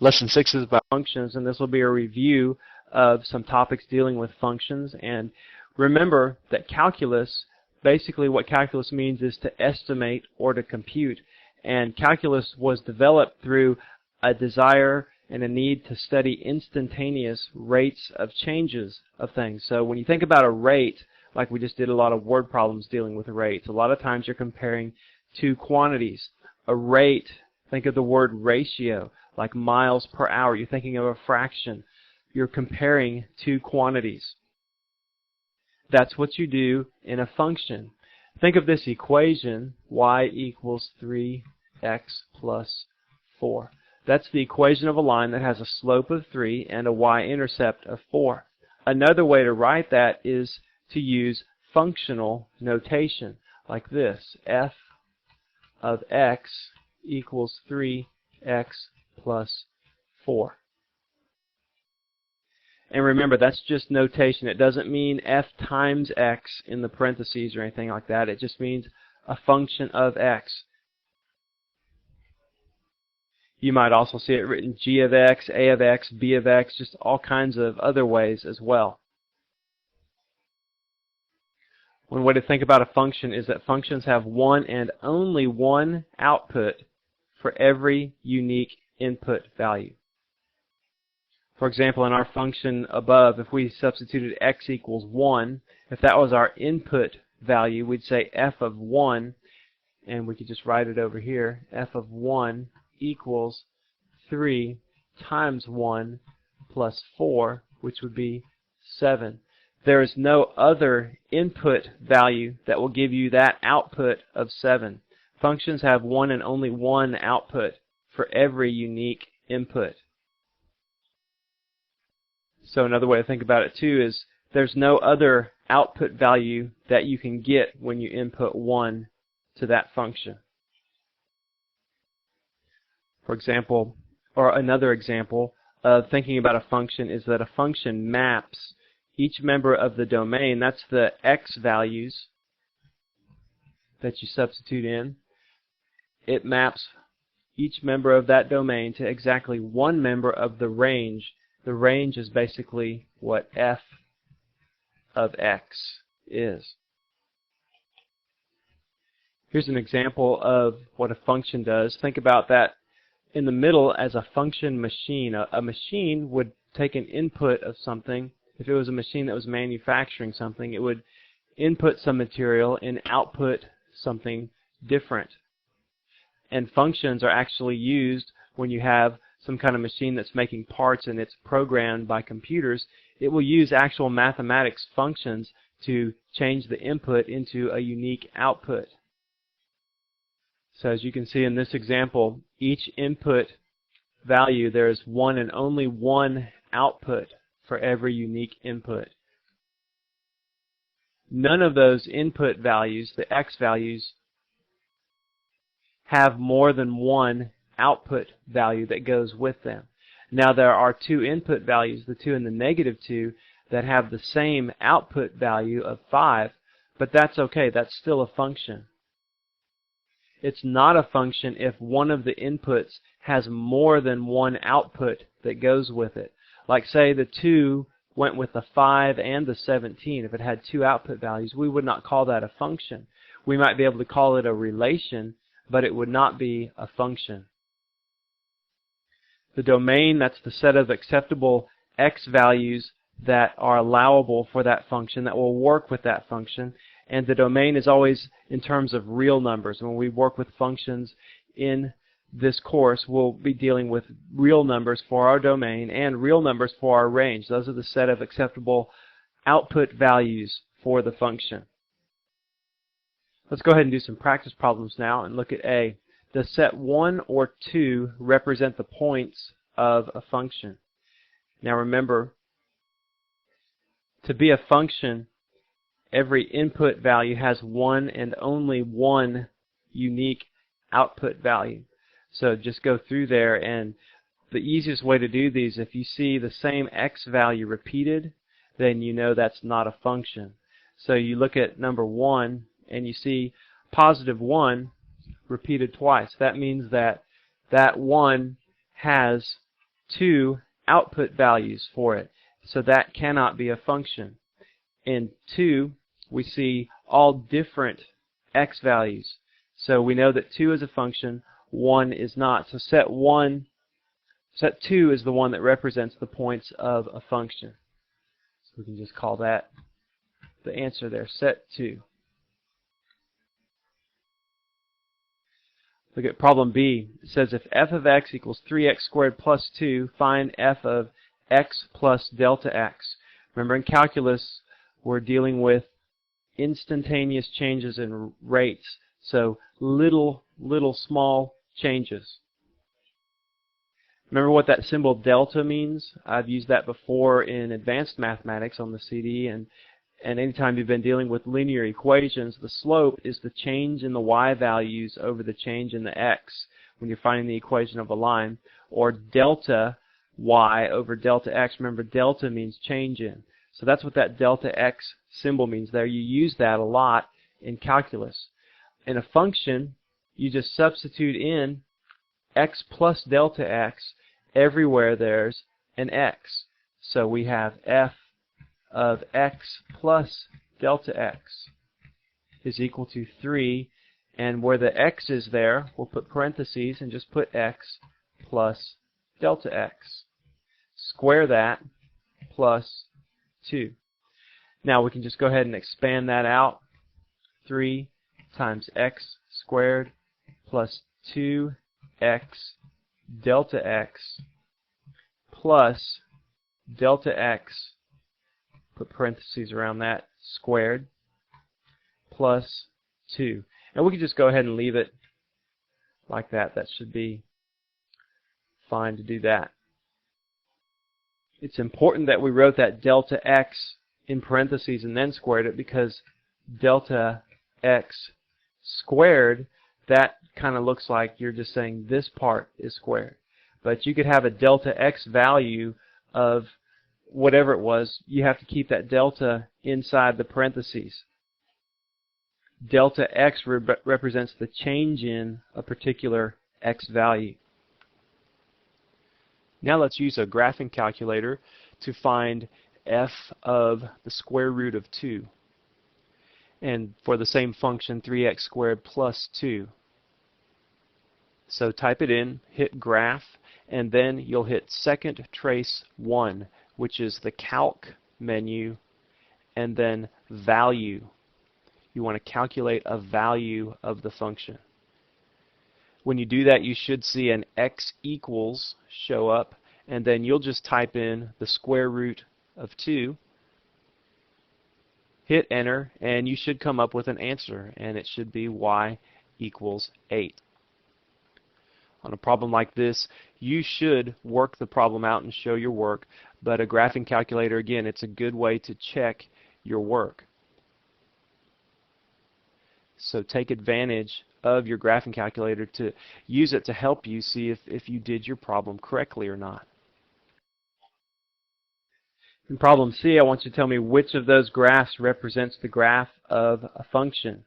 Lesson 6 is about functions, and this will be a review of some topics dealing with functions. And remember that calculus, basically what calculus means is to estimate or to compute. And calculus was developed through a desire and a need to study instantaneous rates of changes of things. So when you think about a rate, like we just did a lot of word problems dealing with rates, a lot of times you're comparing two quantities. A rate, think of the word ratio, like miles per hour. You're thinking of a fraction. You're comparing two quantities. That's what you do in a function. Think of this equation, y equals 3x plus 4. That's the equation of a line that has a slope of 3 and a y-intercept of 4. Another way to write that is to use functional notation, like this. F of x equals 3x plus 4. And remember, that's just notation. It doesn't mean f times x in the parentheses or anything like that. It just means a function of x. You might also see it written g of x, a of x, b of x, just all kinds of other ways as well. One way to think about a function is that functions have one and only one output for every unique input value. For example, in our function above, if we substituted x equals 1, if that was our input value, we'd say f of 1, and we could just write it over here, f of 1 equals 3 times 1 plus 4, which would be 7. There is no other input value that will give you that output of 7. Functions have one and only one output for every unique input. So another way to think about it too is there's no other output value that you can get when you input 1 to that function. For example, or another example of thinking about a function is that a function maps each member of the domain. That's the x values that you substitute in. It maps each member of that domain to exactly one member of the range. The range is basically what f of x is. Here's an example of what a function does. Think about that in the middle as a function machine. A machine would take an input of something. If it was a machine that was manufacturing something, it would input some material and output something different. And functions are actually used when you have some kind of machine that's making parts and it's programmed by computers. It will use actual mathematics functions to change the input into a unique output. So as you can see in this example, each input value, there is one and only one output for every unique input. None of those input values, the x values, have more than one output value that goes with them. Now there are two input values, the 2 and the negative 2, that have the same output value of 5, but that's okay, that's still a function. It's not a function if one of the inputs has more than one output that goes with it. Like say the 2 went with the 5 and the 17. If it had two output values, we would not call that a function. We might be able to call it a relation, but it would not be a function. The domain, that's the set of acceptable x values that are allowable for that function, that will work with that function. And the domain is always in terms of real numbers. When we work with functions in this course, we'll be dealing with real numbers for our domain and real numbers for our range. Those are the set of acceptable output values for the function. Let's go ahead and do some practice problems now and look at A. Does set 1 or 2 represent the points of a function? Now remember, to be a function, every input value has one and only one unique output value. So just go through there, and the easiest way to do these, if you see the same x value repeated, then you know that's not a function. So you look at number 1 and you see positive 1 repeated twice. That means that that 1 has 2 output values for it. So that cannot be a function. In 2, we see all different x values. So we know that 2 is a function, 1 is not. So set 2 is the one that represents the points of a function. So we can just call that the answer there, set 2. Look at problem B. It says if f of x equals 3x squared plus 2, find f of x plus delta x. Remember, in calculus, we're dealing with instantaneous changes in rates. So little small changes. Remember what that symbol delta means? I've used that before in advanced mathematics on the CD, and anytime you've been dealing with linear equations, the slope is the change in the y values over the change in the x when you're finding the equation of a line, or delta y over delta x. Remember, delta means change in. So that's what that delta x symbol means there. You use that a lot in calculus. In a function, you just substitute in x plus delta x everywhere there's an x. So we have f of x plus delta x is equal to 3, and where the x is there, we'll put parentheses and just put x plus delta x. Square that plus 2. Now we can just go ahead and expand that out. 3 times x squared plus 2x delta x plus delta x, put parentheses around that, squared, plus 2. And we can just go ahead and leave it like that. That should be fine to do that. It's important that we wrote that delta x in parentheses and then squared it, because delta x squared, that kind of looks like you're just saying this part is squared. But you could have a delta x value of whatever it was. You have to keep that delta inside the parentheses. Delta x represents the change in a particular x value. Now let's use a graphing calculator to find f of the square root of 2. And for the same function, 3x squared plus 2. So type it in, hit graph, and then you'll hit second trace 1, which is the calc menu, and then value. You want to calculate a value of the function. When you do that, you should see an x equals show up, and then you'll just type in the square root of 2, hit enter, and you should come up with an answer, and it should be y equals 8. On a problem like this, you should work the problem out and show your work, but a graphing calculator, again, it's a good way to check your work. So take advantage of your graphing calculator to use it to help you see if you did your problem correctly or not. In problem C, I want you to tell me which of those graphs represents the graph of a function.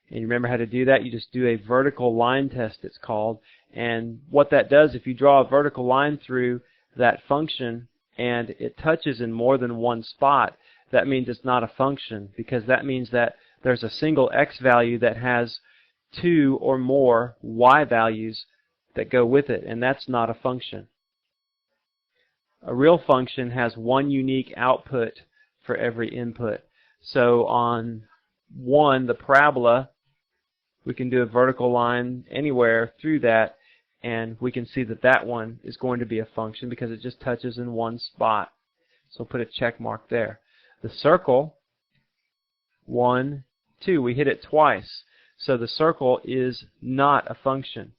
And you remember how to do that? You just do a vertical line test, it's called. And what that does, if you draw a vertical line through that function and it touches in more than one spot, that means it's not a function, because that means that there's a single x value that has 2 or more y values that go with it, and that's not a function. A real function has one unique output for every input. So on 1, the parabola, we can do a vertical line anywhere through that, and we can see that that one is going to be a function because it just touches in one spot. So put a check mark there. The circle, 1, 2, we hit it twice. So the circle is not a function.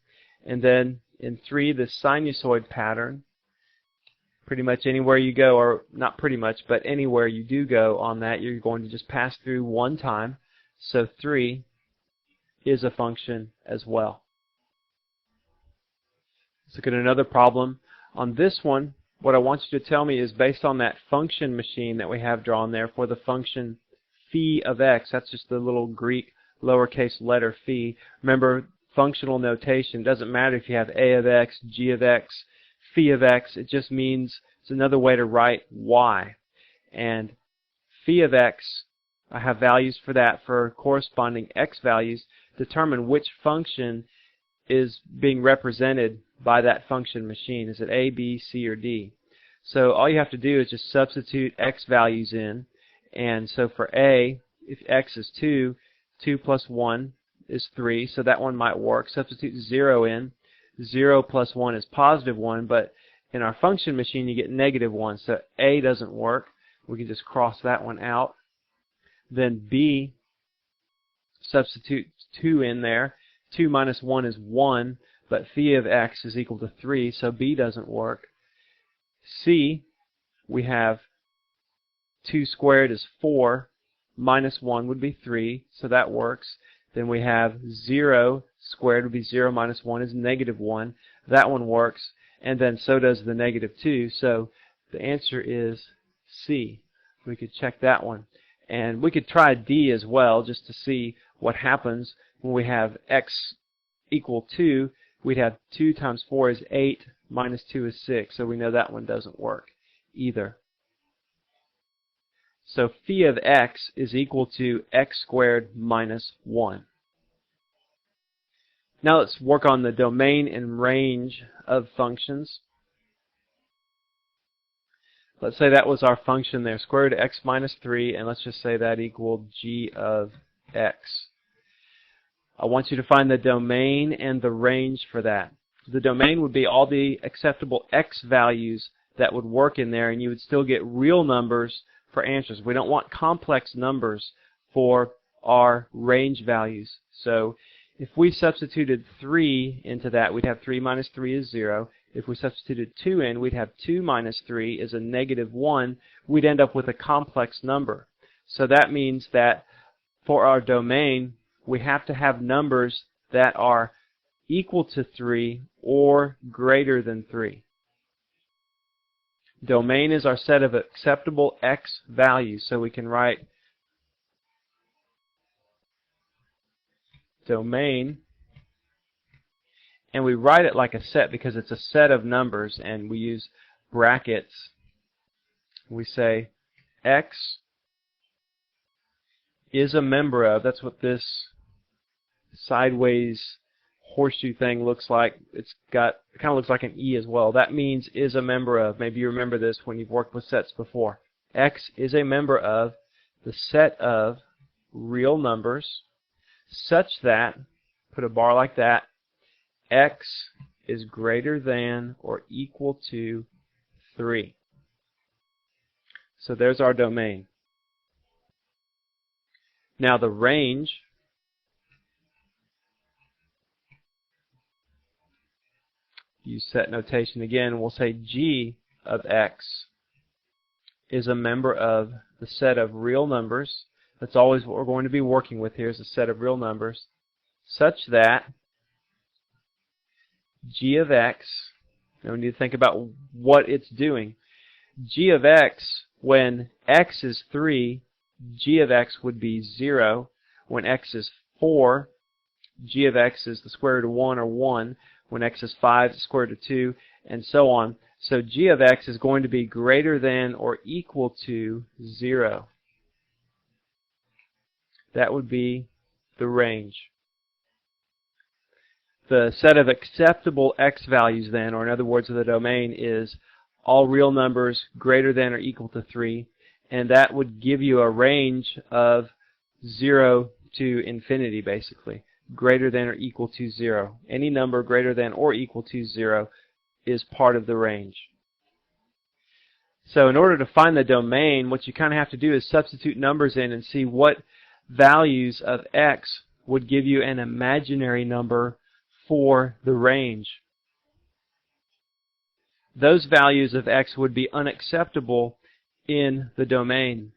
And then in 3, the sinusoid pattern, pretty much anywhere you go, or not pretty much, but anywhere you do go on that, you're going to just pass through one time. So 3 is a function as well. Let's look at another problem. On this one, what I want you to tell me is based on that function machine that we have drawn there for the function phi of x. That's just the little Greek lowercase letter phi. Remember, functional notation doesn't matter if you have a of x, g of x, phi of x, it just means it's another way to write y. And phi of x, I have values for that for corresponding x values. Determine which function is being represented by that function machine. Is it A, B, C, or D? So all you have to do is just substitute x values in. And so for A, if x is 2, 2 plus 1 is 3, so that one might work. Substitute 0 in. 0 plus 1 is positive 1, but in our function machine you get negative 1, so A doesn't work. We can just cross that one out. Then B, substitute 2 in there. 2 minus 1 is 1, but phi of x is equal to 3, so B doesn't work. C, we have 2 squared is 4, minus 1 would be 3, so that works. Then we have 0 squared would be 0 minus 1 is negative 1. That one works. And then so does the negative 2. So the answer is C. We could check that one. And we could try D as well just to see what happens when we have x equal 2. We'd have 2 times 4 is 8, minus 2 is 6. So we know that one doesn't work either. So phi of x is equal to x squared minus 1. Now let's work on the domain and range of functions. Let's say that was our function there, square root of x minus 3, and let's just say that equaled g of x. I want you to find the domain and the range for that. The domain would be all the acceptable x values that would work in there, and you would still get real numbers for answers. We don't want complex numbers for our range values. So if we substituted 3 into that, we'd have 3 minus 3 is 0. If we substituted 2 in, we'd have 2 minus 3 is a negative 1. We'd end up with a complex number. So that means that for our domain, we have to have numbers that are equal to 3 or greater than 3. Domain is our set of acceptable x values, so we can write domain, and we write it like a set because it's a set of numbers, and we use brackets. We say x is a member of, that's what this sideways horseshoe thing looks like. It kind of looks like an E as well. That means is a member of. Maybe you remember this when you've worked with sets before. X is a member of the set of real numbers such that, put a bar like that, x is greater than or equal to 3. So there's our domain. Now the range, use set notation again, we'll say g of x is a member of the set of real numbers. That's always what we're going to be working with here, is a set of real numbers, such that g of x, now we need to think about what it's doing. G of x, when x is 3, g of x would be 0. When x is 4, g of x is the square root of 1 or 1. When x is 5, the square root of 2, and so on. So g of x is going to be greater than or equal to 0. That would be the range. The set of acceptable x values then, or in other words, the domain, is all real numbers greater than or equal to 3, and that would give you a range of 0 to infinity, basically. Greater than or equal to 0. Any number greater than or equal to 0 is part of the range. So in order to find the domain, what you kind of have to do is substitute numbers in and see what values of x would give you an imaginary number for the range. Those values of x would be unacceptable in the domain.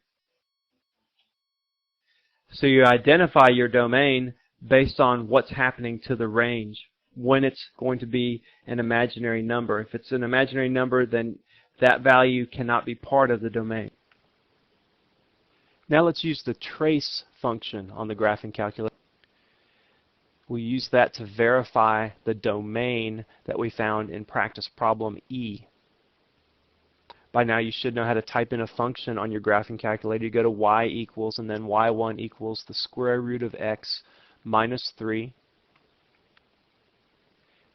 So you identify your domain based on what's happening to the range, when it's going to be an imaginary number. If it's an imaginary number, then that value cannot be part of the domain. Now let's use the trace function on the graphing calculator. We'll use that to verify the domain that we found in practice problem E. By now you should know how to type in a function on your graphing calculator. You go to y equals and then y1 equals the square root of x minus 3.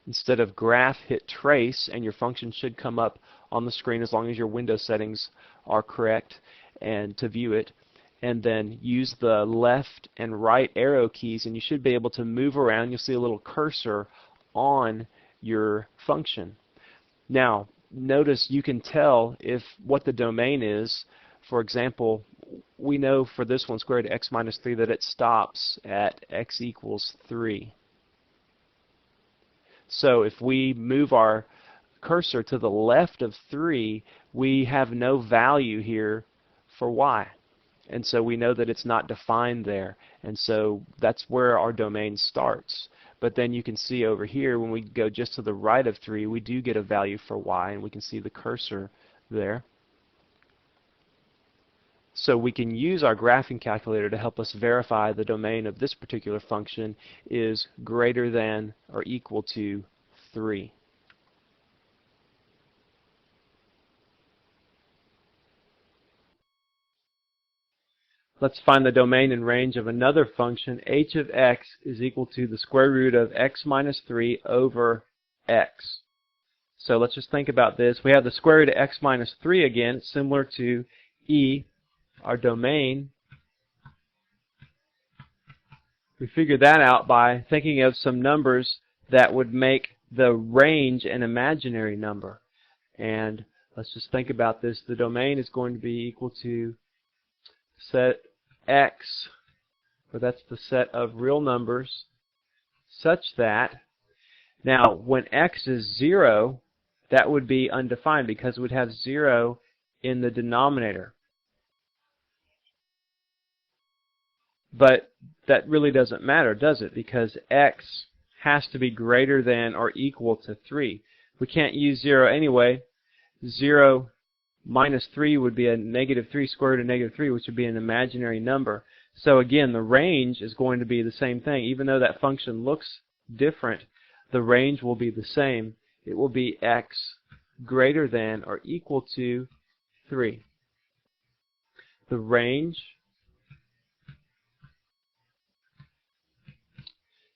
Instead of graph, hit trace, and your function should come up on the screen as long as your window settings are correct and to view it. And then use the left and right arrow keys and you should be able to move around. You'll see a little cursor on your function. Now notice you can tell if what the domain is. For example, we know for this one, square root of x minus 3, that it stops at x equals 3. So if we move our cursor to the left of 3, we have no value here for y. And so we know that it's not defined there. And so that's where our domain starts. But then you can see over here, when we go just to the right of 3, we do get a value for y, and we can see the cursor there. So we can use our graphing calculator to help us verify the domain of this particular function is greater than or equal to 3. Let's find the domain and range of another function. H of x is equal to the square root of x minus 3 over x. So let's just think about this. We have the square root of x minus 3 again. It's similar to E, our domain. We figured that out by thinking of some numbers that would make the range an imaginary number. And let's just think about this. The domain is going to be equal to set x, or that's the set of real numbers, such that, now when x is 0, that would be undefined because it would have 0 in the denominator. But that really doesn't matter, does it? Because x has to be greater than or equal to 3. We can't use 0 anyway. 0 minus 3 would be a negative 3, square root of negative 3, which would be an imaginary number. So again, the range is going to be the same thing. Even though that function looks different, the range will be the same. It will be x greater than or equal to 3. The range,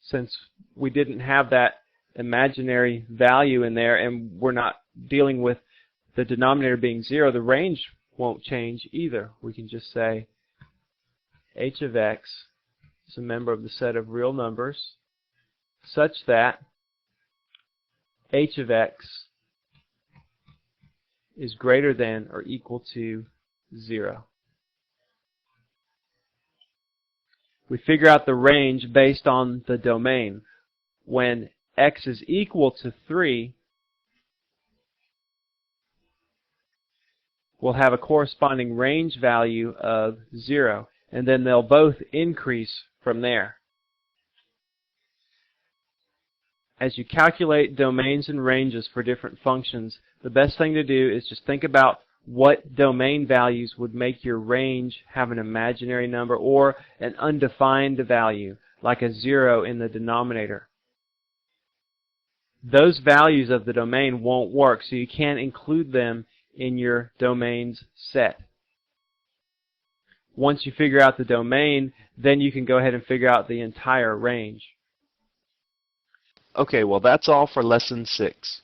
since we didn't have that imaginary value in there and we're not dealing with the denominator being 0, the range won't change either. We can just say h of x is a member of the set of real numbers such that h of x is greater than or equal to 0. We figure out the range based on the domain. When x is equal to 3, we'll have a corresponding range value of 0, and then they'll both increase from there. As you calculate domains and ranges for different functions, the best thing to do is just think about what domain values would make your range have an imaginary number or an undefined value, like a 0 in the denominator. Those values of the domain won't work, so you can't include them in your domains set. Once you figure out the domain, then you can go ahead and figure out the entire range. Okay, well that's all for lesson 6.